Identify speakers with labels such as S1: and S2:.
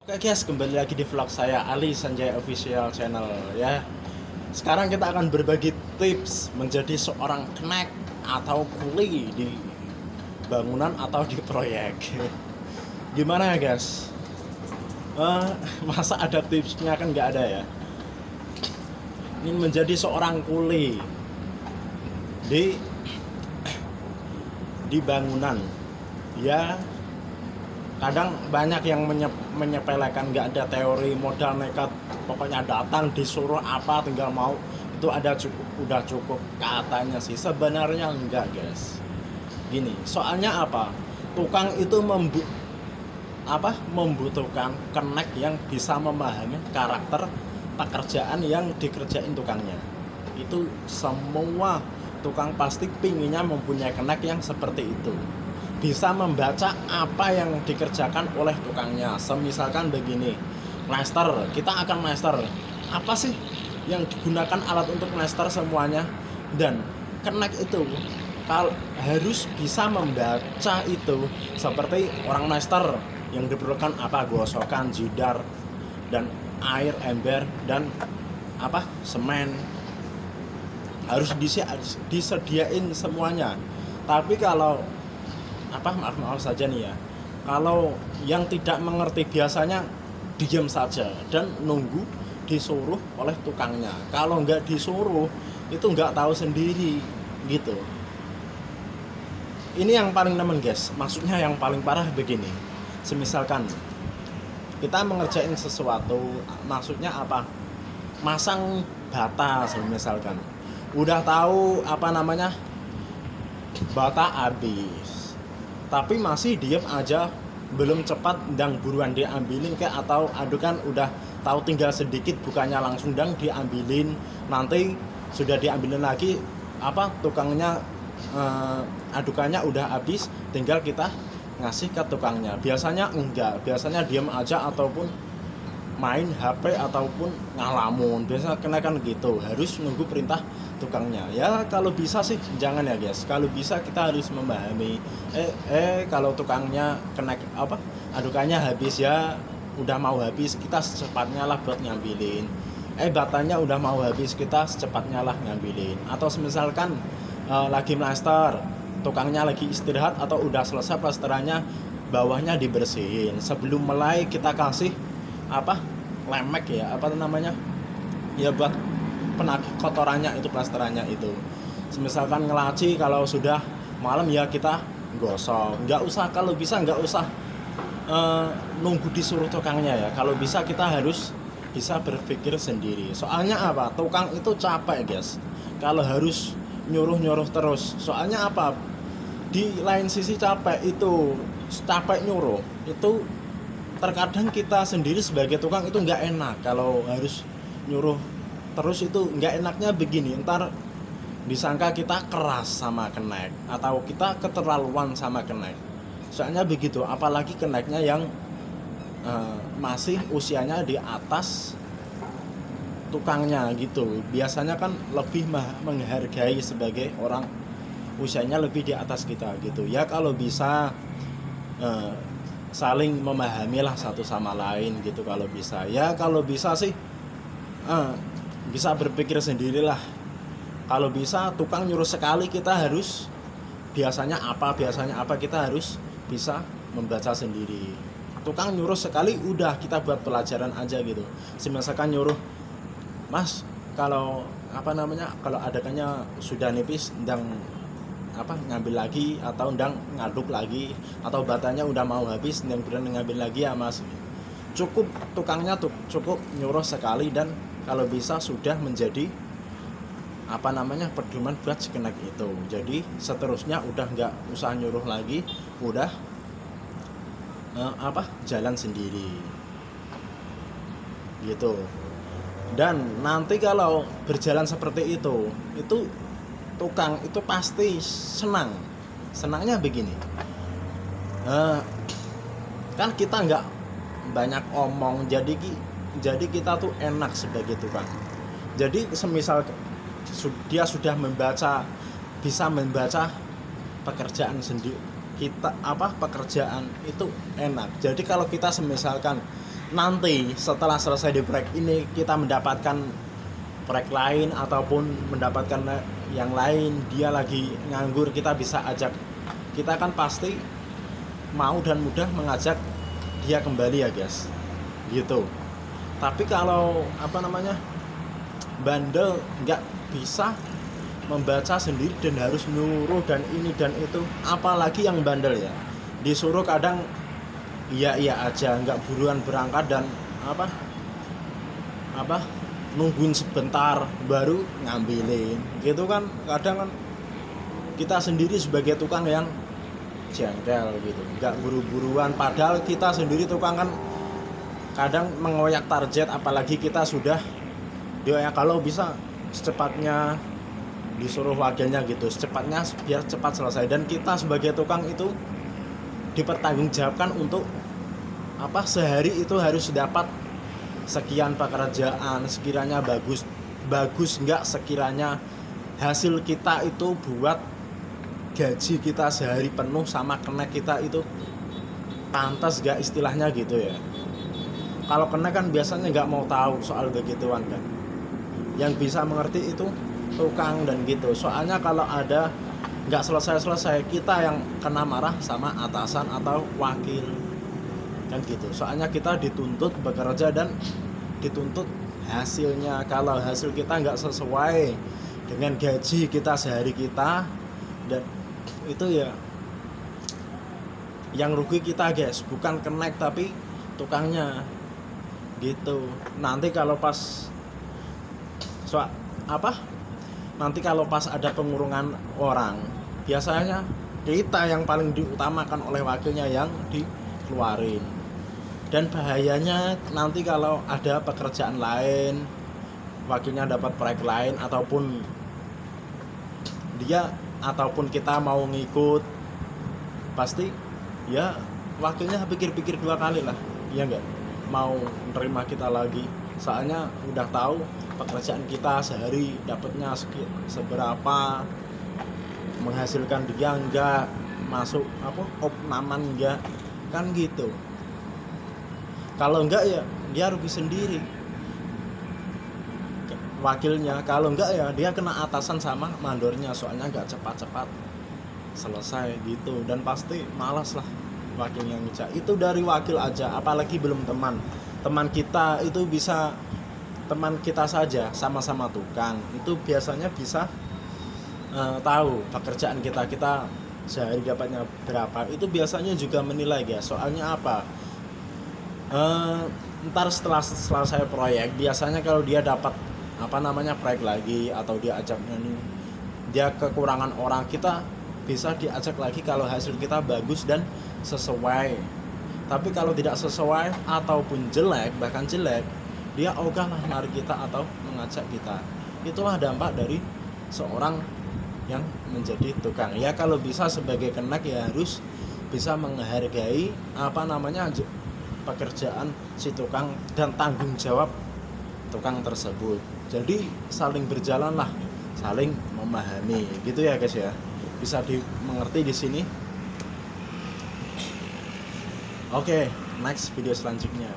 S1: Oke guys, kembali lagi di vlog saya Ali Sanjaya Official Channel ya. Sekarang kita akan berbagi tips menjadi seorang kenek atau kuli di bangunan atau di proyek. Gimana ya guys? Eh, Masa ada tipsnya kan nggak ada ya. Ini menjadi seorang kuli di bangunan ya. Kadang banyak yang menyepelekan, nggak ada teori, modal nekat, pokoknya datang disuruh apa tinggal mau, itu udah cukup katanya sih. Sebenarnya enggak guys. Gini, soalnya apa, tukang itu membutuhkan kenek yang bisa memahami karakter pekerjaan yang dikerjain tukangnya. Itu semua tukang pasti pinginnya mempunyai kenek yang seperti itu, bisa membaca apa yang dikerjakan oleh tukangnya. Semisalkan begini, master, kita akan master apa sih yang digunakan alat untuk master semuanya, dan kenek itu harus bisa membaca itu. Seperti orang master yang diperlukan apa, gosokan, jidar, dan air, ember, dan apa, semen, harus disediain semuanya. Tapi kalau maaf saja nih ya, kalau yang tidak mengerti biasanya diam saja dan nunggu disuruh oleh tukangnya. Kalau nggak disuruh itu nggak tahu sendiri gitu. Ini yang paling nemen guys, maksudnya yang paling parah begini. Semisalkan kita mengerjain sesuatu, maksudnya apa, masang bata misalkan, udah tahu bata habis, tapi masih diem aja, belum cepat dan buruan diambilin atau adukan udah tahu tinggal sedikit, bukannya langsung dan diambilin, nanti sudah diambilin lagi tukangnya, adukannya udah habis, tinggal kita ngasih ke tukangnya. Biasanya enggak, biasanya diem aja ataupun main HP ataupun ngalamun. Biasanya kenakan gitu, harus nunggu perintah tukangnya. Ya kalau bisa sih jangan ya guys. Kalau bisa kita harus memahami, kalau tukangnya adukannya habis ya, udah mau habis, kita secepatnya lah buat ngambilin. Batanya udah mau habis, kita secepatnya lah ngambilin. Atau misalkan lagi plaster, tukangnya lagi istirahat atau udah selesai plasterannya, bawahnya dibersihin. Sebelum mulai kita kasih lemek ya, ya buat penagih kotorannya itu, plasterannya itu. Misalkan ngelaci, kalau sudah malam ya kita gosok. Nggak usah, kalau bisa nggak usah nunggu disuruh tukangnya ya. Kalau bisa kita harus bisa berpikir sendiri. Soalnya apa, tukang itu capek guys kalau harus nyuruh terus. Soalnya apa, di lain sisi capek nyuruh itu, terkadang kita sendiri sebagai tukang itu nggak enak kalau harus nyuruh terus. Itu nggak enaknya begini, ntar disangka kita keras sama kenek atau kita keterlaluan sama kenek. Soalnya begitu, apalagi keneknya yang masih usianya di atas tukangnya gitu. Biasanya kan lebih menghargai sebagai orang usianya lebih di atas kita gitu ya. Kalau bisa saling memahami lah satu sama lain gitu. Kalau bisa ya, kalau bisa sih bisa berpikir sendirilah. Kalau bisa tukang nyuruh sekali, kita harus biasanya apa kita harus bisa membaca sendiri. Tukang nyuruh sekali udah, kita buat pelajaran aja gitu. Misalkan nyuruh, mas kalau kalau adakannya sudah nipis, ndang ngambil lagi, atau ndang ngaduk lagi, atau batanya udah mau habis dan kemudian ngambil lagi ya mas. Cukup tukangnya cukup nyuruh sekali, dan kalau bisa sudah menjadi pedoman buat si kenek itu. Jadi seterusnya udah nggak usah nyuruh lagi, udah jalan sendiri gitu. Dan nanti kalau berjalan seperti itu tukang itu pasti senangnya begini, kan kita nggak banyak omong, jadi kita tuh enak sebagai tukang. Jadi semisal dia sudah bisa membaca pekerjaan sendiri kita, pekerjaan itu enak. Jadi kalau kita semisalkan nanti setelah selesai di proyek ini kita mendapatkan proyek lain ataupun mendapatkan yang lain, dia lagi nganggur, kita bisa ajak, kita kan pasti mau dan mudah mengajak dia kembali ya guys, gitu. Tapi kalau bandel, nggak bisa membaca sendiri dan harus nyuruh dan ini dan itu, apalagi yang bandel ya, disuruh kadang iya aja, nggak buruan berangkat dan nungguin sebentar baru ngambilin gitu kan. Kadang kan kita sendiri sebagai tukang yang jengkel gitu, nggak buru-buruan, padahal kita sendiri tukang kan kadang mengoyak target, apalagi kita sudah ya kalau bisa secepatnya disuruh wakilnya gitu, secepatnya biar cepat selesai. Dan kita sebagai tukang itu dipertanggungjawabkan untuk sehari itu harus dapat sekian pekerjaan, sekiranya bagus nggak, sekiranya hasil kita itu buat gaji kita sehari penuh sama kena kita itu pantas nggak istilahnya gitu ya. Kalau kena kan biasanya nggak mau tahu soal begituan kan, yang bisa mengerti itu tukang dan gitu. Soalnya kalau ada nggak selesai kita yang kena marah sama atasan atau wakil kan gitu. Soalnya kita dituntut bekerja dan dituntut hasilnya. Kalau hasil kita nggak sesuai dengan gaji kita sehari kita, dan itu ya yang rugi kita guys, bukan kenek tapi tukangnya gitu. Nanti kalau pas nanti kalau pas ada pengurungan orang, biasanya kita yang paling diutamakan oleh wakilnya yang dikeluarin. Dan bahayanya nanti kalau ada pekerjaan lain, wakilnya dapat proyek lain, ataupun kita mau ngikut, pasti ya wakilnya pikir-pikir 2 kali lah, ya enggak, mau nerima kita lagi. Soalnya udah tahu pekerjaan kita sehari dapatnya seberapa, menghasilkan dia enggak, masuk opnaman enggak, kan gitu. Kalau enggak ya dia rugi sendiri wakilnya, kalau enggak ya dia kena atasan sama mandornya, soalnya enggak cepat-cepat selesai gitu. Dan pasti malas lah wakil yang ngejak itu. Dari wakil aja, apalagi belum teman kita itu, bisa teman kita saja sama-sama tukang itu biasanya bisa tahu pekerjaan kita sehari dapatnya berapa. Itu biasanya juga menilai guys. Soalnya ntar setelah selesai proyek, biasanya kalau dia dapat proyek lagi, atau dia ajak dia kekurangan orang, kita bisa diajak lagi kalau hasil kita bagus dan sesuai. Tapi kalau tidak sesuai ataupun bahkan jelek, dia ogah lah narik kita atau mengajak kita. Itulah dampak dari seorang yang menjadi tukang. Ya kalau bisa sebagai kenek ya harus bisa menghargai pekerjaan si tukang dan tanggung jawab tukang tersebut. Jadi saling berjalan lah, saling memahami gitu ya guys ya. Bisa dimengerti di sini. Oke, next video selanjutnya.